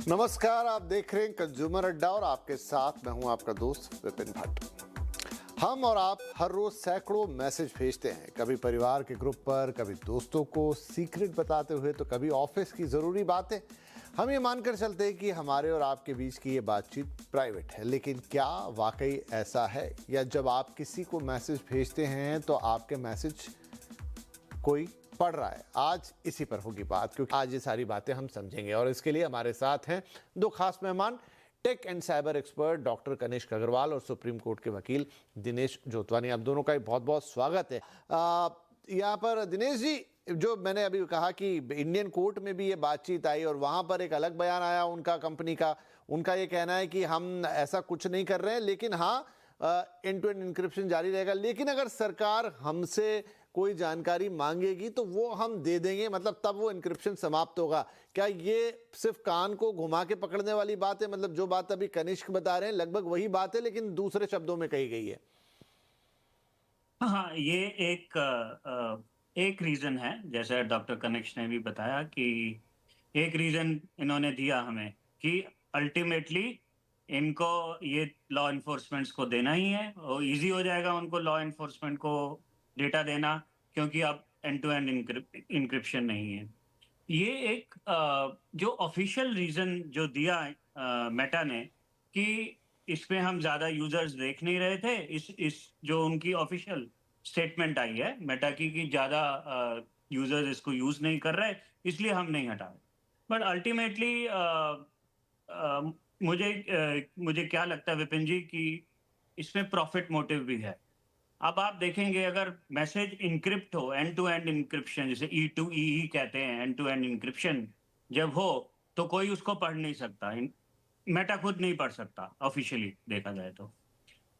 नमस्कार, आप देख रहे हैं कंज्यूमर अड्डा और आपके साथ मैं हूं आपका दोस्त विपिन भट्ट। हम और आप हर रोज सैकड़ों मैसेज भेजते हैं, कभी परिवार के ग्रुप पर, कभी दोस्तों को सीक्रेट बताते हुए, तो कभी ऑफिस की ज़रूरी बातें। हम ये मानकर चलते हैं कि हमारे और आपके बीच की ये बातचीत प्राइवेट है, लेकिन क्या वाकई ऐसा है? या जब आप किसी को मैसेज भेजते हैं तो आपके मैसेज कोई पढ़ रहा है? आज इसी पर होगी बात, क्योंकि आज ये सारी बातें हम समझेंगे और इसके लिए हमारे साथ हैं दो खास मेहमान, tech and cyber expert doctor Kanishk Agarwal और सुप्रीम कोर्ट के वकील दिनेश जोतवानी। आप दोनों का बहुत बहुत स्वागत है। यहाँ पर दिनेश जी, जो मैंने अभी कहा कि इंडियन कोर्ट में भी ये बातचीत आई और वहाँ पर एक अलग बयान आया उनका, कंपनी का। उनका ये कहना है कि हम ऐसा कुछ नहीं कर रहे हैं, लेकिन हाँ एंड टू एंड इंक्रिप्शन जारी रहेगा, लेकिन अगर सरकार हमसे कोई जानकारी मांगेगी तो वो हम दे देंगे, मतलब तब वो इंक्रिप्शन समाप्त होगा। क्या ये सिर्फ कान को घुमा के पकड़ने वाली बात है? मतलब जो बात अभी कनिष्क बता रहे हैं लगभग वही बात है, लेकिन दूसरे शब्दों में कही गई है। हाँ, ये एक रीजन है, जैसे डॉक्टर कनिष्क ने भी बताया कि एक रीजन इन्होंने दिया हमें कि अल्टीमेटली इनको ये लॉ इन्फोर्समेंट्स को देना ही है और इजी हो जाएगा उनको लॉ इन्फोर्समेंट को डेटा देना, क्योंकि अब एंड टू एंड इंक्रिप्शन नहीं है। ये एक जो ऑफिशियल रीजन जो दिया मेटा ने कि इसमें हम ज्यादा यूजर्स देख नहीं रहे थे, इस जो उनकी ऑफिशियल स्टेटमेंट आई है मेटा की कि ज्यादा यूजर्स इसको यूज नहीं कर रहे, इसलिए हम नहीं हटा रहे। बट अल्टीमेटली मुझे क्या लगता है विपिन जी कि इसमें प्रॉफिट मोटिव भी है। अब आप देखेंगे अगर मैसेज इनक्रिप्ट हो, एंड टू एंड इंक्रिप्शन जिसे E2EE कहते हैं, एंड टू एंड इंक्रिप्शन जब हो तो कोई उसको पढ़ नहीं सकता, मेटा खुद नहीं पढ़ सकता ऑफिशियली देखा जाए तो।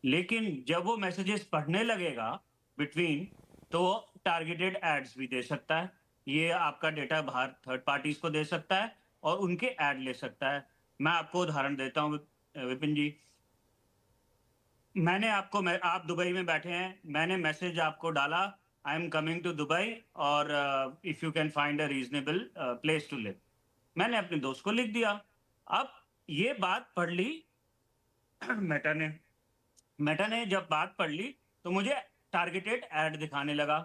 लेकिन जब वो मैसेजेस पढ़ने लगेगा बिटवीन, तो वो टारगेटेड एड्स भी दे सकता है। ये आपका डेटा बाहर थर्ड पार्टीज को दे सकता है और उनके एड ले सकता है। मैं आपको उदाहरण देता हूँ विपिन जी। आप दुबई में बैठे हैं, मैंने मैसेज आपको डाला, I am coming to Dubai और if you can find a reasonable place to live. मैंने अपने दोस्त को लिख दिया। अब ये बात पढ़ ली मेटा ने। मेटा ने जब बात पढ़ ली तो मुझे टारगेटेड ऐड दिखाने लगा।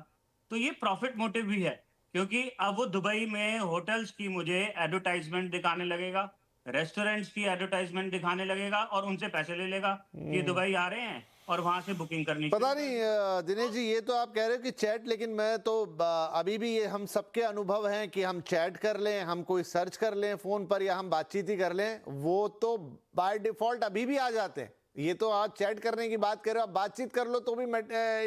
तो ये प्रॉफिट मोटिव भी है, क्योंकि अब वो दुबई में होटल्स की मुझे एडवर्टाइजमेंट दिखाने लगेगा, रेस्टोरेंट्स की एडवर्टाइजमेंट दिखाने लगेगा और उनसे पैसे ले लेगा कि ये दुबई आ रहे हैं और वहां से बुकिंग करनी पता शुरू कर नहीं देगा। दिनेश जी, ये तो आप कह रहे हो कि चैट, लेकिन मैं तो अभी भी ये हम सबके अनुभव हैं कि हम चैट कर लें, हम कोई सर्च कर लें फोन पर, या हम बातचीत ही कर लें, वो तो बाय डिफॉल्ट अभी भी आ जाते हैं। ये तो आप चैट करने की बात कर रहे हो, आप बातचीत कर लो तो भी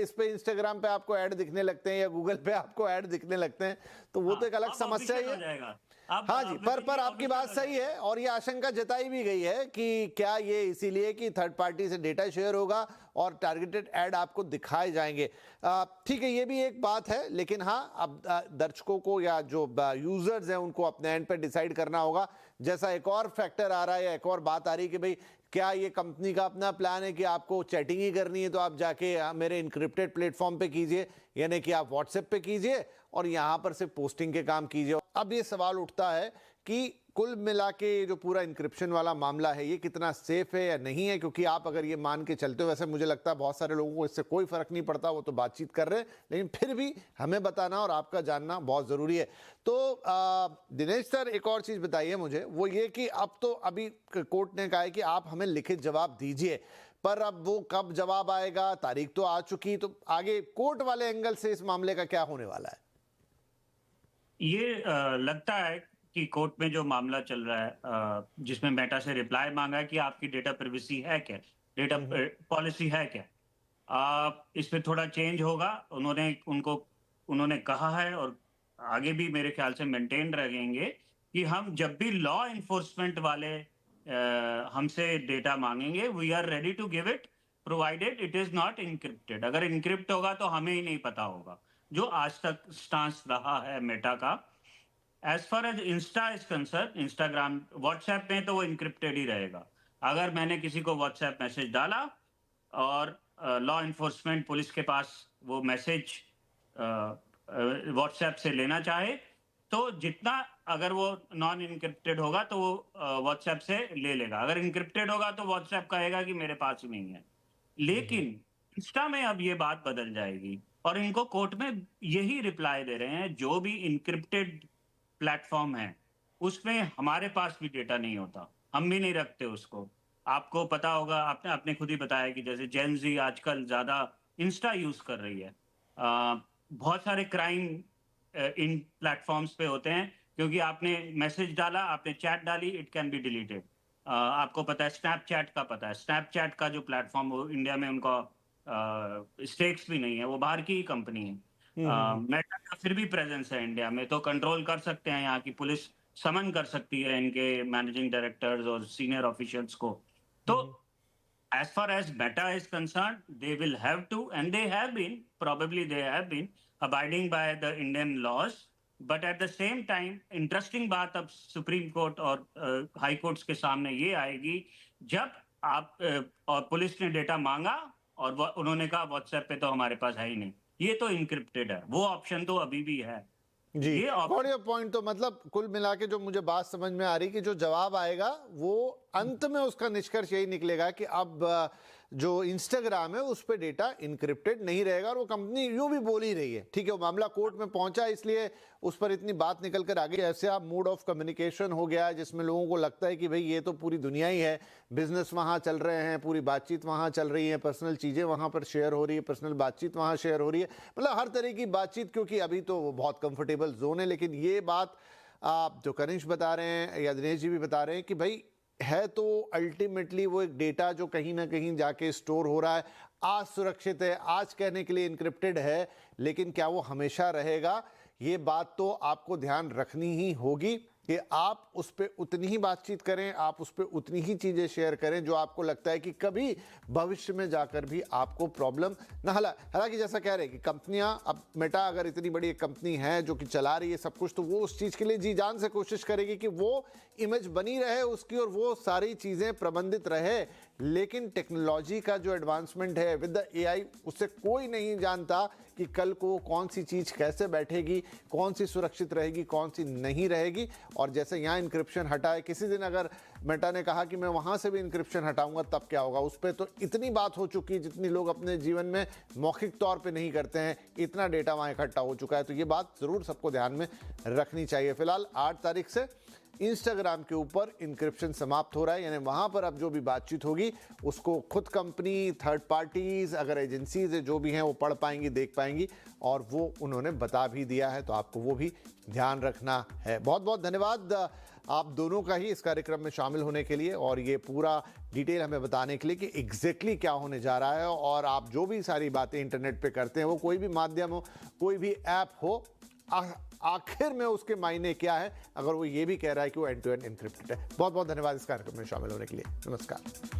इस पे इंस्टाग्राम पे आपको ऐड दिखने लगते हैं या गूगल पे आपको ऐड दिखने लगते हैं, तो वो हाँ, तो एक अलग अब समस्या ही ऑफिशियल हो है। जाएगा। अब हाँ जी, विपिन पर जी आपकी ऑफिशियल बात हो सही जाएगा। है और ये आशंका जताई भी गई है कि क्या ये इसीलिए कि थर्ड पार्टी से डेटा शेयर होगा और टारगेटेड ऐड आपको दिखाए जाएंगे। ठीक है, ये भी एक बात है, लेकिन हाँ, अब दर्शकों को या जो यूजर्स हैं उनको अपने एंड पे डिसाइड करना होगा। जैसा एक और फैक्टर आ रहा है या एक और बात आ रही है कि भाई क्या ये कंपनी का अपना प्लान है कि आपको चैटिंग ही करनी है तो आप जाके मेरे इनक्रिप्टेड प्लेटफॉर्म पे कीजिए, यानी कि आप व्हाट्सएप पे कीजिए और यहाँ पर सिर्फ पोस्टिंग के काम कीजिए। अब ये सवाल उठता है कि कुल मिला के जो पूरा इंक्रिप्शन वाला मामला है ये कितना सेफ है या नहीं है, क्योंकि आप अगर ये मान के चलते हो, वैसे मुझे लगता है बहुत सारे लोगों को इससे कोई फर्क नहीं पड़ता, वो तो बातचीत कर रहे हैं, लेकिन फिर भी हमें बताना और आपका जानना बहुत ज़रूरी है। तो दिनेश सर, एक और चीज़ बताइए मुझे, वो ये कि अब तो अभी कोर्ट ने कहा है कि आप हमें लिखित जवाब दीजिए, पर अब वो कब जवाब आएगा, तारीख तो आ चुकी, तो आगे कोर्ट वाले एंगल से इस मामले का क्या होने वाला है? ये लगता है कि कोर्ट में जो मामला चल रहा है, जिसमें मेटा से रिप्लाई मांगा है कि आपकी डेटा प्राइवेसी है क्या, डेटा पॉलिसी है क्या। इस पे थोड़ा चेंज होगा। उन्होंने कहा है और आगे भी मेरे ख्याल से मेंटेन रहेंगे कि हम जब भी लॉ इन्फोर्समेंट वाले हमसे डेटा मांगेंगे, we are ready to give it provided it is not encrypted. अगर इनक्रिप्ट होगा तो हमें ही नहीं पता होगा, जो आज तक स्टांस रहा है मेटा का। As far as Insta is concern, Instagram WhatsApp में तो वो इनक्रिप्टेड ही रहेगा। अगर मैंने किसी को व्हाट्सएप मैसेज डाला और लॉ इन्फोर्समेंट पुलिस के पास वो मैसेज व्हाट्सएप से लेना चाहे, तो जितना अगर वो नॉन इनक्रिप्टेड होगा तो वो व्हाट्सएप से ले लेगा। अगर इनक्रिप्टेड होगा तो व्हाट्सएप कहेगा कि मेरे पास ही नहीं है। लेकिन इंस्टा में अब ये बात बदल जाएगी और इनको कोर्ट में यही रिप्लाई दे रहे हैं, जो भी इनक्रिप्टेड प्लेटफ़ॉर्म है, उसमें हमारे पास भी डेटा नहीं होता, हम भी नहीं रखते उसको। आपको पता होगा, आपने आपने खुद ही बताया कि जैसे जेन ज़ी आजकल ज़्यादा इंस्टा यूज़ कर रही है। बहुत सारे क्राइम इन प्लेटफ़ॉर्म्स पे होते हैं, क्योंकि आपने मैसेज डाला, आपने चैट डाली, इट कैन बी डिलीटेड। आपको पता है स्नैपचैट का पता है, स्नैपचैट का जो प्लेटफ़ॉर्म वो इंडिया में उनका स्टेक्स भी नहीं है, वो बाहर की ही कंपनी है। मेटा का फिर भी प्रेज़ेंस है इंडिया में, तो कंट्रोल कर सकते हैं, यहाँ की पुलिस समन कर सकती है इनके मैनेजिंग डायरेक्टर्स और सीनियर ऑफिशियल्स को। तो as far as Meta is concerned, they will have to, and they have been, probably they have been abiding by the Indian laws. But at the same time, interesting बात अब supreme court और high courts के सामने ये आएगी, जब आप और पुलिस ने डेटा मांगा और उन्होंने कहा व्हाट्सएप पे तो हमारे पास है ही नहीं, ये तो इनक्रिप्टेड है, वो ऑप्शन तो अभी भी है। जी, ये गॉट योर पॉइंट। तो मतलब कुल मिला के जो मुझे बात समझ में आ रही कि जो जवाब आएगा वो अंत में उसका निष्कर्ष यही निकलेगा कि अब जो इंस्टाग्राम है उस पर डेटा इनक्रिप्टेड नहीं रहेगा, और वो कंपनी यूं भी बोल ही रही है। ठीक है, वो मामला कोर्ट में पहुंचा इसलिए उस पर इतनी बात निकल कर आगे। ऐसे आप मोड ऑफ कम्युनिकेशन हो गया जिसमें लोगों को लगता है कि भाई ये तो पूरी दुनिया ही है, बिजनेस वहाँ चल रहे हैं, पूरी बातचीत वहाँ चल रही है, पर्सनल चीज़ें वहाँ पर शेयर हो रही है, पर्सनल बातचीत वहाँ शेयर हो रही है, मतलब हर तरह की बातचीत, क्योंकि अभी तो वो बहुत कंफर्टेबल जोन है। लेकिन ये बात आप जो कनिष्क बता रहे हैं या दिनेश जी भी बता रहे हैं कि भाई है तो अल्टीमेटली वो एक डेटा जो कहीं ना कहीं जाके स्टोर हो रहा है, आज सुरक्षित है, आज कहने के लिए इनक्रिप्टेड है, लेकिन क्या वो हमेशा रहेगा? ये बात तो आपको ध्यान रखनी ही होगी कि आप उस पर उतनी ही बातचीत करें, आप उस पर उतनी ही चीज़ें शेयर करें जो आपको लगता है कि कभी भविष्य में जाकर भी आपको प्रॉब्लम ना। हालांकि जैसा कह रहे हैं कि कंपनियां, अब मेटा अगर इतनी बड़ी एक कंपनी है जो कि चला रही है सब कुछ, तो वो उस चीज़ के लिए जी जान से कोशिश करेगी कि वो इमेज बनी रहे उसकी और वो सारी चीज़ें प्रबंधित रहे। लेकिन टेक्नोलॉजी का जो एडवांसमेंट है विद द एआई, उससे कोई नहीं जानता कि कल को कौन सी चीज़ कैसे बैठेगी, कौन सी सुरक्षित रहेगी, कौन सी नहीं रहेगी। और जैसे यहाँ इंक्रिप्शन हटा है, किसी दिन अगर मेटा ने कहा कि मैं वहाँ से भी इंक्रिप्शन हटाऊंगा, तब क्या होगा? उस पर तो इतनी बात हो चुकी है जितनी लोग अपने जीवन में मौखिक तौर पे नहीं करते हैं, इतना डेटा वहाँ इकट्ठा हो चुका है। तो ये बात ज़रूर सबको ध्यान में रखनी चाहिए। फिलहाल 8 तारीख से इंस्टाग्राम के ऊपर इंक्रिप्शन समाप्त हो रहा है, यानी वहां पर अब जो भी बातचीत होगी उसको खुद कंपनी, थर्ड पार्टीज, अगर एजेंसीज जो भी हैं वो पढ़ पाएंगी, देख पाएंगी, और वो उन्होंने बता भी दिया है। तो आपको वो भी ध्यान रखना है। बहुत बहुत धन्यवाद आप दोनों का ही इस कार्यक्रम में शामिल होने के लिए और ये पूरा डिटेल हमें बताने के लिए कि एग्जैक्टली क्या होने जा रहा है। और आप जो भी सारी बातें इंटरनेट पे करते हैं, वो कोई भी माध्यम हो, कोई भी ऐप हो, आखिर में उसके मायने क्या है, अगर वो ये भी कह रहा है कि वो एंड टू एंड एन्क्रिप्टेड है। बहुत बहुत धन्यवाद इस कार्यक्रम में शामिल होने के लिए। नमस्कार।